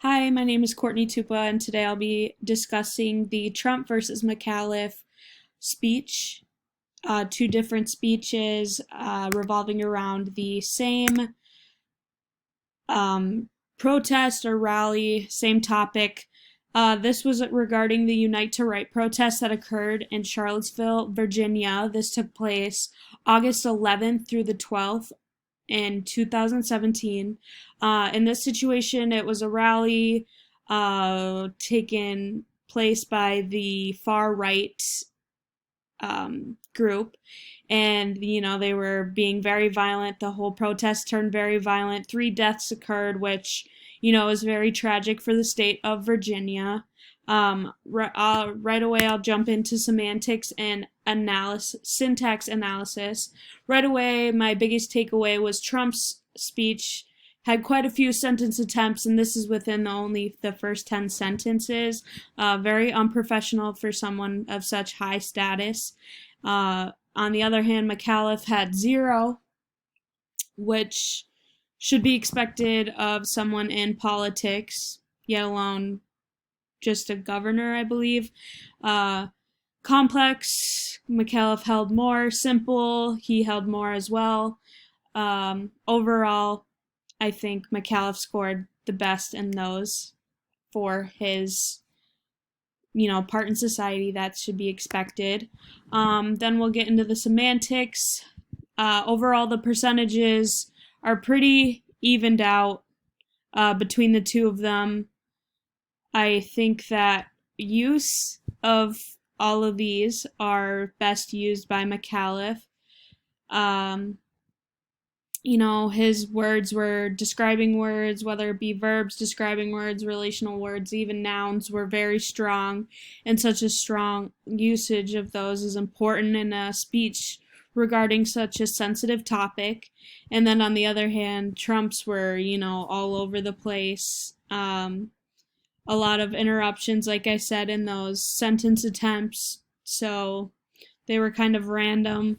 Hi, my name is Courtney Tupa, and today I'll be discussing the Trump versus McAuliffe speech. Two different speeches revolving around the same protest or rally, same topic. This was regarding the Unite to Right protest that occurred in Charlottesville, Virginia. This took place August 11th through the 12th in 2017. In this situation, it was a rally taken place by the far right group, and they were being very violent. The whole protest turned very violent. 3 deaths occurred, which is very tragic for the state of Virginia. Right away, I'll jump into semantics and syntax analysis. Right away, my biggest takeaway was Trump's speech had quite a few sentence attempts, and this is within only the first 10 sentences. Very unprofessional for someone of such high status. On the other hand, McAuliffe had 0, which should be expected of someone in politics, yet alone just a governor, I believe. Complex, McAuliffe held more. Simple, he held more as well. Overall, I think McAuliffe scored the best in those for his, part in society that should be expected. Then we'll get into the semantics. Overall, the percentages are pretty evened out between the two of them. I think that use of all of these are best used by McAuliffe. His words were describing words, whether it be verbs, describing words, relational words, even nouns were very strong, and such a strong usage of those is important in a speech regarding such a sensitive topic. And then on the other hand, Trump's were, all over the place. A lot of interruptions, like I said, in those sentence attempts, so they were kind of random.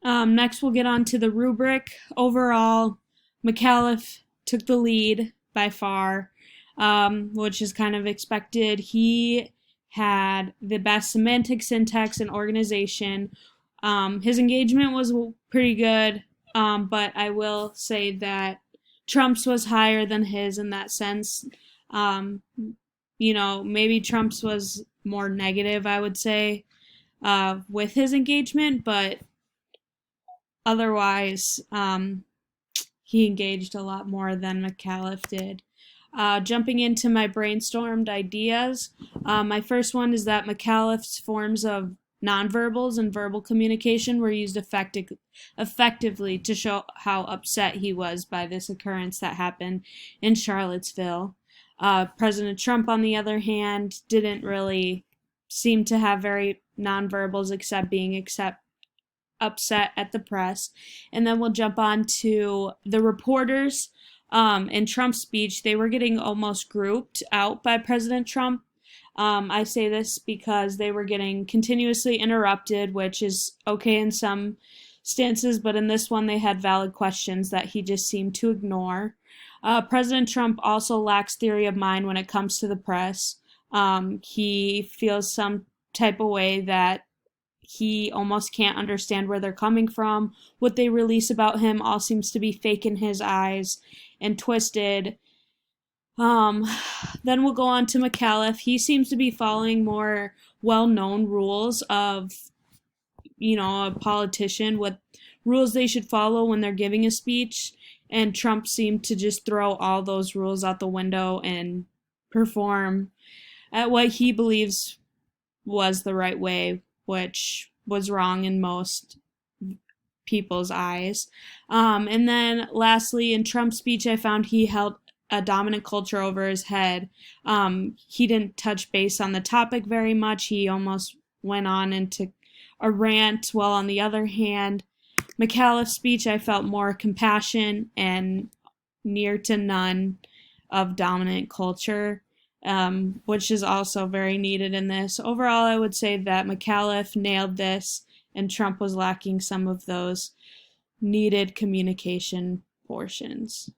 Next, we'll get on to the rubric. Overall, McAuliffe took the lead by far, which is kind of expected. He had the best semantic, syntax, and organization. His engagement was pretty good, but I will say that Trump's was higher than his in that sense. Maybe Trump's was more negative, I would say, with his engagement, but otherwise, he engaged a lot more than McAuliffe did. Jumping into my brainstormed ideas, my first one is that McAuliffe's forms of nonverbals and verbal communication were used effectively to show how upset he was by this occurrence that happened in Charlottesville. President Trump, on the other hand, didn't really seem to have very nonverbals except being upset at the press. And then we'll jump on to the reporters. In Trump's speech, they were getting almost grouped out by President Trump. I say this because they were getting continuously interrupted, which is okay in some stances, but in this one they had valid questions that he just seemed to ignore. President Trump also lacks theory of mind when it comes to the press. He feels some type of way that he almost can't understand where they're coming from. What they release about him all seems to be fake in his eyes and twisted. Then we'll go on to McAuliffe. He seems to be following more well-known rules of, a politician, what rules they should follow when they're giving a speech. And Trump seemed to just throw all those rules out the window and perform at what he believes was the right way, which was wrong in most people's eyes. And then lastly, in Trump's speech, I found he held a dominant culture over his head. He didn't touch base on the topic very much. He almost went on into a rant, while on the other hand, McAuliffe's speech, I felt more compassion and near to none of dominant culture, which is also very needed in this. Overall, I would say that McAuliffe nailed this, and Trump was lacking some of those needed communication portions.